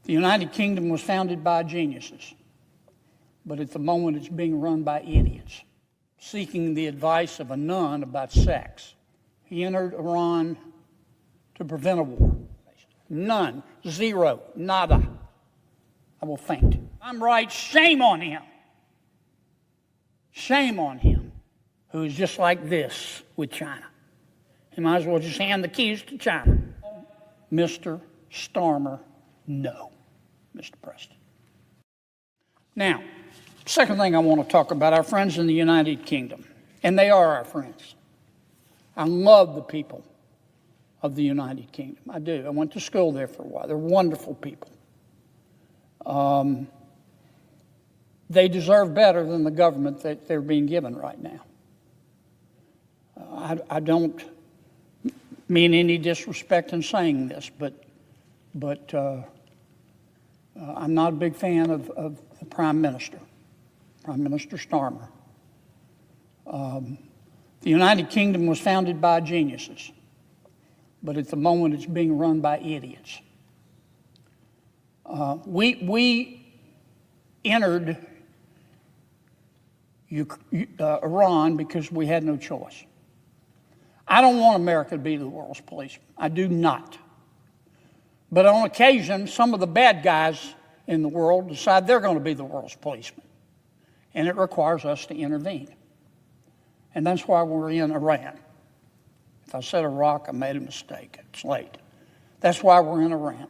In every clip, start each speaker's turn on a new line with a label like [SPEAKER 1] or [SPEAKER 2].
[SPEAKER 1] The United Kingdom was founded by geniuses, but at the moment it's being run by idiots, seeking the advice of a nun about sex. He entered Iran to prevent a war. None, zero, nada. I will faint. I'm right, shame on him. Shame on him, who is just like this with China. He might as well just hand the keys to China. Mr. Starmer, no, Mr. President. Now, second thing I want to talk about, our friends in the United Kingdom, and they are our friends. I love the people of the United Kingdom. I do. I went to school there for a while. They're wonderful people. They deserve better than the government that they're being given right now. I don't mean any disrespect in saying this, but I'm not a big fan of the Prime Minister Starmer. The United Kingdom was founded by geniuses, but at the moment it's being run by idiots. We entered Iran because we had no choice. I don't want America to be the world's policeman. I do not. But on occasion, some of the bad guys in the world decide they're going to be the world's policeman. And it requires us to intervene. And that's why we're in Iran. If I said Iraq, I made a mistake. It's late. That's why we're in Iran.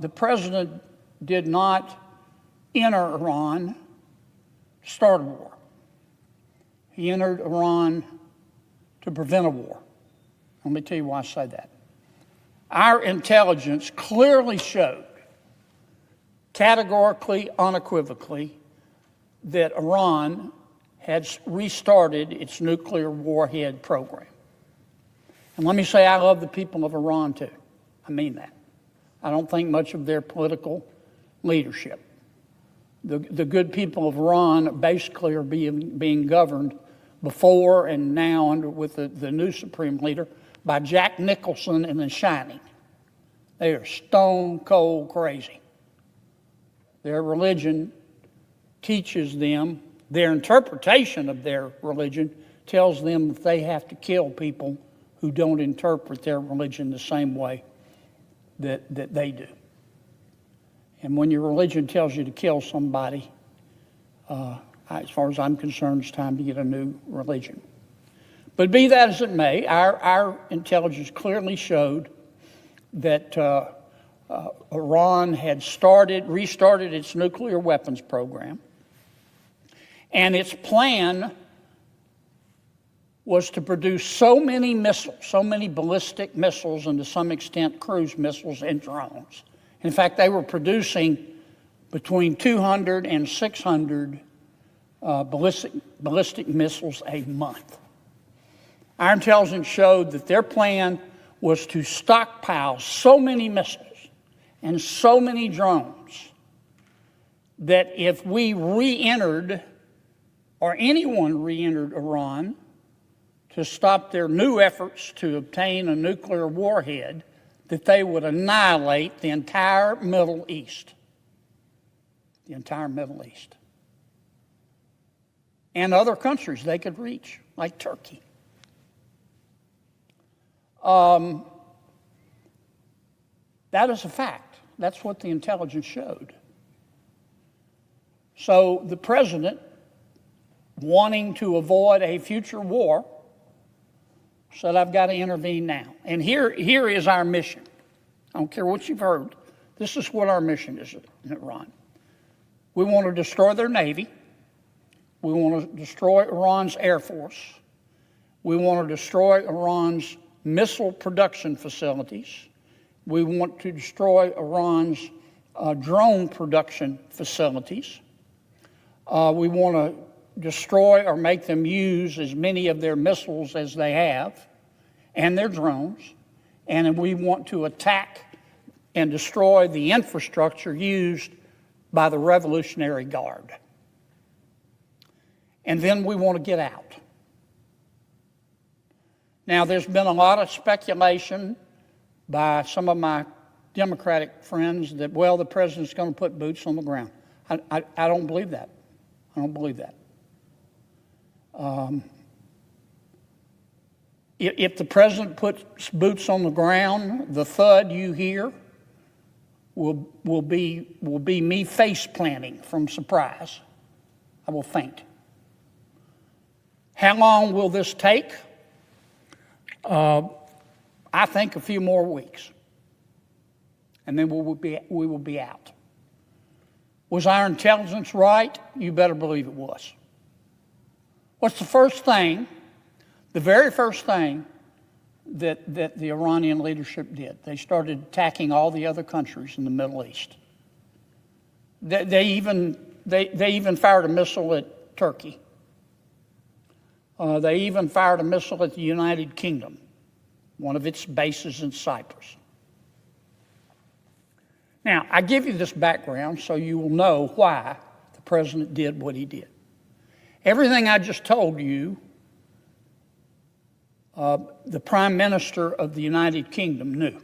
[SPEAKER 1] The president did not enter Iran to start a war. He entered Iran to prevent a war. Let me tell you why I say that. Our intelligence clearly showed, categorically, unequivocally, that Iran had restarted its nuclear warhead program. And let me say, I love the people of Iran too. I mean that. I don't think much of their political leadership. The good people of Iran basically are being governed before and now with the new supreme leader by Jack Nicholson and The Shining. They are stone cold crazy. Their religion teaches them, their interpretation of their religion tells them that they have to kill people who don't interpret their religion the same way that they do. And when your religion tells you to kill somebody, as far as I'm concerned, it's time to get a new religion. But be that as it may, our intelligence clearly showed that Iran had restarted its nuclear weapons program, and its plan was to produce so many missiles, so many ballistic missiles, and to some extent cruise missiles and drones. In fact, they were producing between 200 and 600 ballistic missiles a month. Our intelligence showed that their plan was to stockpile so many missiles and so many drones that if we re-entered, or anyone re-entered Iran to stop their new efforts to obtain a nuclear warhead, that they would annihilate the entire Middle East. The entire Middle East. And other countries they could reach, like Turkey. That is a fact. That's what the intelligence showed. So the president, wanting to avoid a future war, said, I've got to intervene now. And here is our mission. I don't care what you've heard. This is what our mission is in Iran. We want to destroy their navy. We want to destroy Iran's air force. We want to destroy Iran's missile production facilities. We want to destroy Iran's drone production facilities. We want to destroy or make them use as many of their missiles as they have and their drones. And we want to attack and destroy the infrastructure used by the Revolutionary Guard. And then we want to get out. Now, there's been a lot of speculation by some of my Democratic friends that, well, the president's going to put boots on the ground. I don't believe that. I don't believe that. If the president puts boots on the ground, the thud you hear will be me face planting from surprise. I will faint. How long will this take? I think a few more weeks, and then we will be out. Was our intelligence right? You better believe it was. What's the first thing, the very first thing that the Iranian leadership did? They started attacking all the other countries in the Middle East. They even fired a missile at Turkey. They even fired a missile at the United Kingdom, one of its bases in Cyprus. Now, I give you this background so you will know why the president did what he did. Everything I just told you, the Prime Minister of the United Kingdom knew.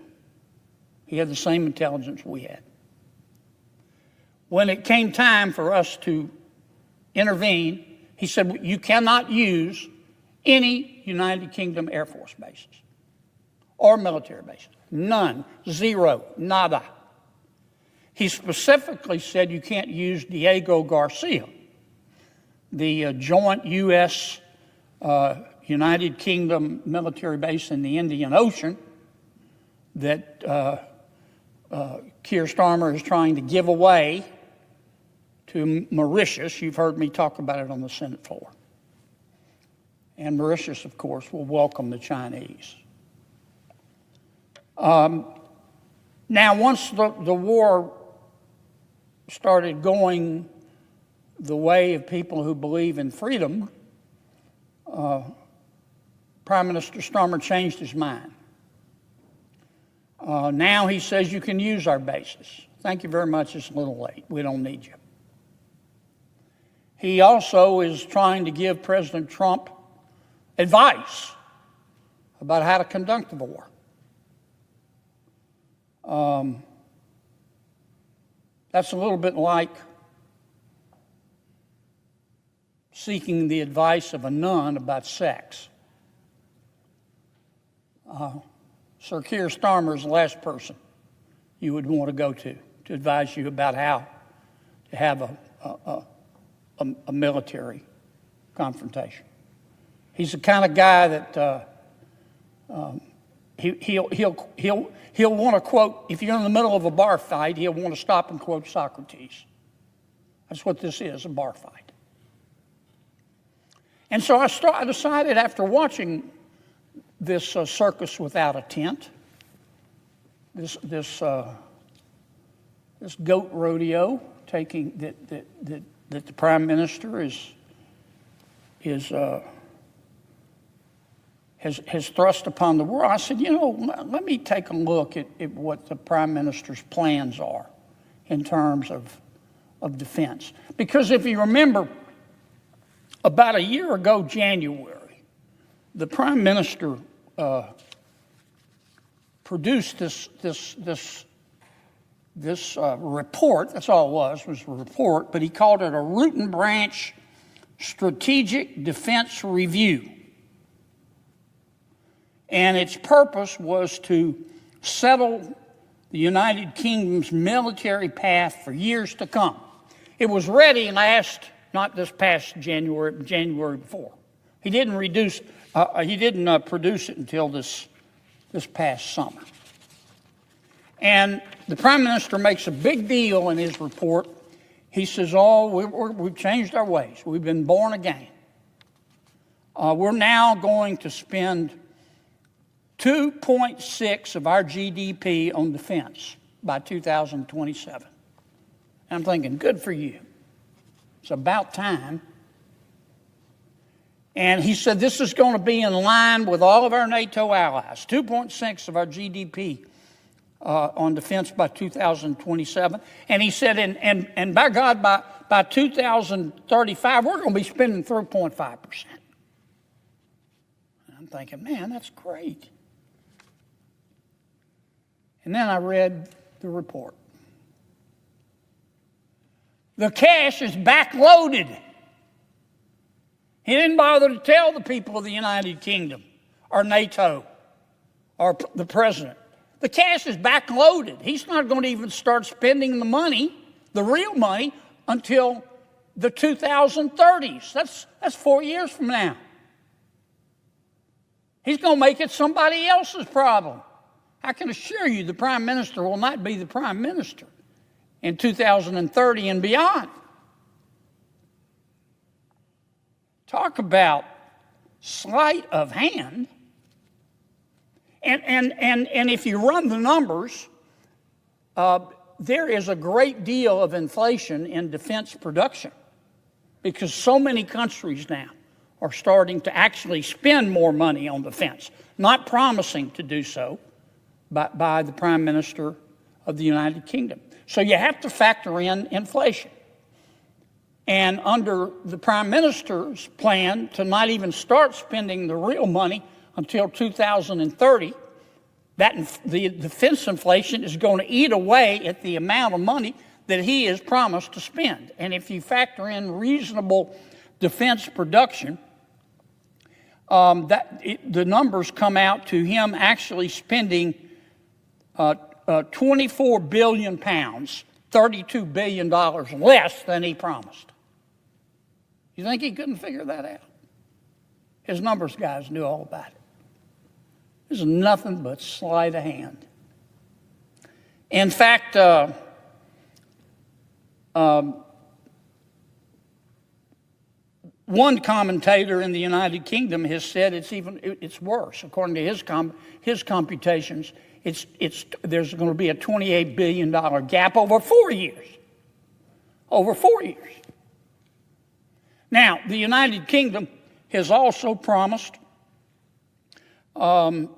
[SPEAKER 1] He had the same intelligence we had. When it came time for us to intervene, he said, you cannot use any United Kingdom Air Force bases or military bases. None. Zero. Nada. He specifically said you can't use Diego Garcia, the joint U.S. United Kingdom military base in the Indian Ocean that Keir Starmer is trying to give away to Mauritius. You've heard me talk about it on the Senate floor. And Mauritius, of course, will welcome the Chinese. Now, once the war started going the way of people who believe in freedom, Prime Minister Starmer changed his mind. Now he says you can use our bases. Thank you very much. It's a little late. We don't need you. He also is trying to give President Trump advice about how to conduct the war. That's a little bit like seeking the advice of a nun about sex. Sir Keir Starmer is the last person you would want to go to advise you about how to have a military confrontation. He's the kind of guy that he'll want to quote, if you're in the middle of a bar fight, he'll want to stop and quote Socrates. That's what this is, a bar fight. And so I decided after watching this circus without a tent, this goat rodeo that the Prime Minister has thrust upon the world. I said, let me take a look at what the Prime Minister's plans are in terms of defense. Because if you remember, about a year ago, January, the Prime Minister produced this report. That's all it was a report, but he called it a Root and Branch Strategic Defense Review. And its purpose was to settle the United Kingdom's military path for years to come. It was ready not this past January, but January before. He didn't produce it until this past summer. And the Prime Minister makes a big deal in his report. He says, we've changed our ways. We've been born again. We're now going to spend 2.6% of our GDP on defense by 2027. And I'm thinking, good for you. It's about time. And he said this is going to be in line with all of our NATO allies, 2.6% of our GDP on defense by 2027. And he said, and by God, by 2035, we're going to be spending 3.5%. And I'm thinking, man, that's great. And then I read the report. The cash is backloaded. He didn't bother to tell the people of the United Kingdom or NATO or the president. The cash is backloaded. He's not going to even start spending the money, the real money, until the 2030s. That's 4 years from now. He's going to make it somebody else's problem. I can assure you the Prime Minister will not be the Prime Minister in 2030 and beyond. Talk about sleight of hand. And if you run the numbers, there is a great deal of inflation in defense production because so many countries now are starting to actually spend more money on defense, not promising to do so by the Prime Minister of the United Kingdom. So you have to factor in inflation. And under the Prime Minister's plan to not even start spending the real money until 2030, the defense inflation is going to eat away at the amount of money that he has promised to spend. And if you factor in reasonable defense production, the numbers come out to him actually spending 24 billion pounds, $32 billion less than he promised. You think he couldn't figure that out? His numbers guys knew all about it. This is nothing but sleight of hand. In fact, one commentator in the United Kingdom has said it's worse. According to his computations, there's going to be a $28 billion gap over 4 years. Over 4 years. Now, the United Kingdom has also promised to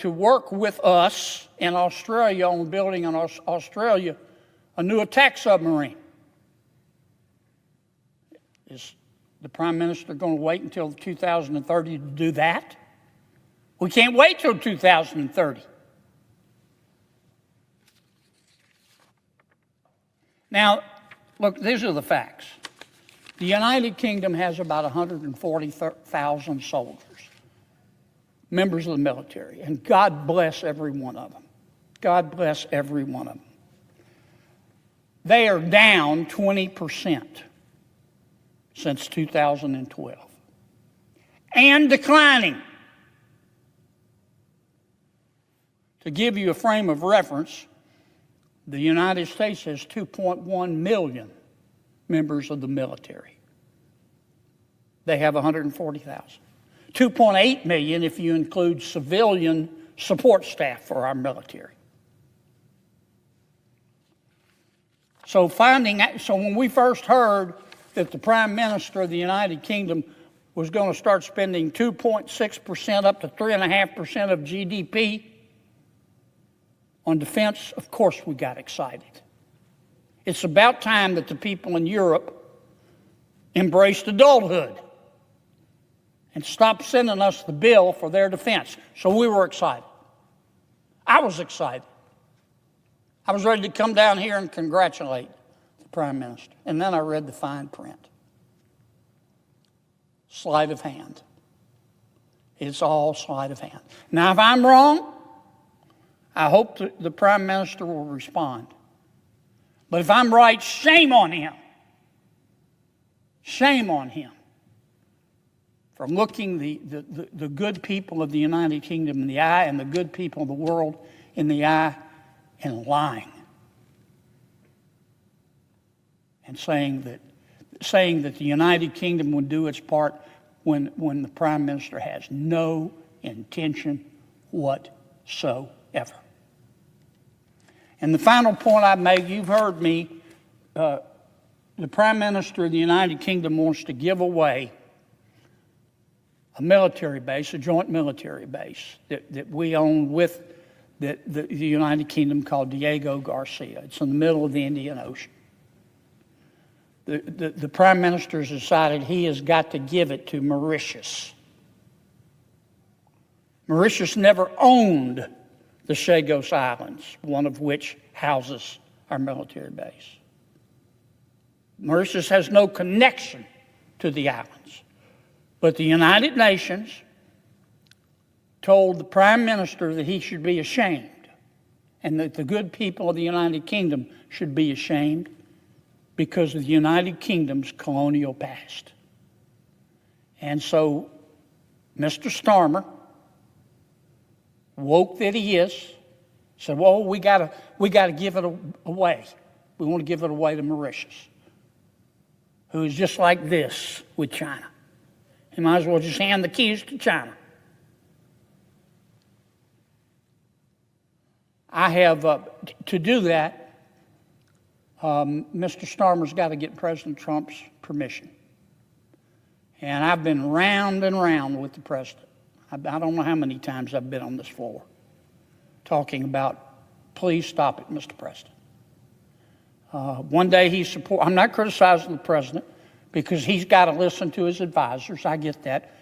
[SPEAKER 1] work with us in Australia on building in Australia a new attack submarine. Is the Prime Minister going to wait until 2030 to do that? We can't wait till 2030. Now, look, these are the facts. The United Kingdom has about 140,000 soldiers, members of the military, and God bless every one of them. God bless every one of them. They are down 20% since 2012 and declining. To give you a frame of reference, the United States has 2.1 million members of the military. They have 140,000. 2.8 million if you include civilian support staff for our military. So when we first heard that the Prime Minister of the United Kingdom was going to start spending 2.6% up to 3.5% of GDP on defense, of course we got excited. It's about time that the people in Europe embraced adulthood and stopped sending us the bill for their defense. So we were excited. I was excited. I was ready to come down here and congratulate the Prime Minister. And then I read the fine print. Sleight of hand. It's all sleight of hand. Now, if I'm wrong, I hope the Prime Minister will respond. But if I'm right, shame on him. Shame on him for looking the good people of the United Kingdom in the eye and the good people of the world in the eye and lying. And saying that the United Kingdom would do its part when the Prime Minister has no intention whatsoever. And the final point I make, you've heard me, the Prime Minister of the United Kingdom wants to give away a military base, a joint military base that we own with the United Kingdom called Diego Garcia. It's in the middle of the Indian Ocean. The Prime Minister has decided he has got to give it to Mauritius. Mauritius never owned the Chagos Islands, one of which houses our military base. Mauritius has no connection to the islands, but the United Nations told the Prime Minister that he should be ashamed and that the good people of the United Kingdom should be ashamed because of the United Kingdom's colonial past. And so Mr. Starmer, woke that he is, said, well, we gotta give it away. We want to give it away to Mauritius, who is just like this with China. He might as well just hand the keys to China. I have, to do that, Mr. Starmer's got to get President Trump's permission. And I've been round and round with the president. I don't know how many times I've been on this floor talking about, please stop it, Mr. President. One day I'm not criticizing the president because he's got to listen to his advisors. I get that.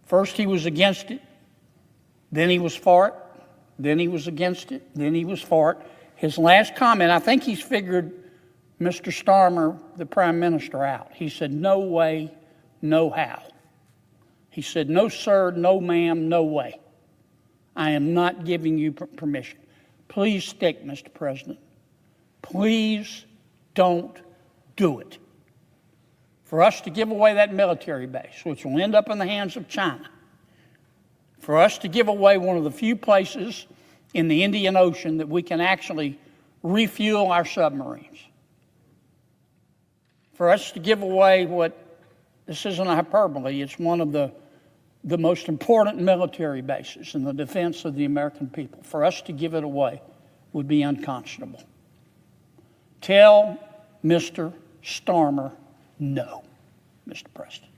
[SPEAKER 1] First he was against it, then he was for it, then he was against it, then he was for it. His last comment, I think he's figured Mr. Starmer, the Prime Minister, out. He said, no way, no how. He said, no sir, no ma'am, no way. I am not giving you permission. Please stick, Mr. President. Please don't do it. For us to give away that military base, which will end up in the hands of China, for us to give away one of the few places in the Indian Ocean that we can actually refuel our submarines, for us to give away this isn't a hyperbole, it's one of the most important military bases in the defense of the American people. For us to give it away would be unconscionable. Tell Mr. Starmer no, Mr. President.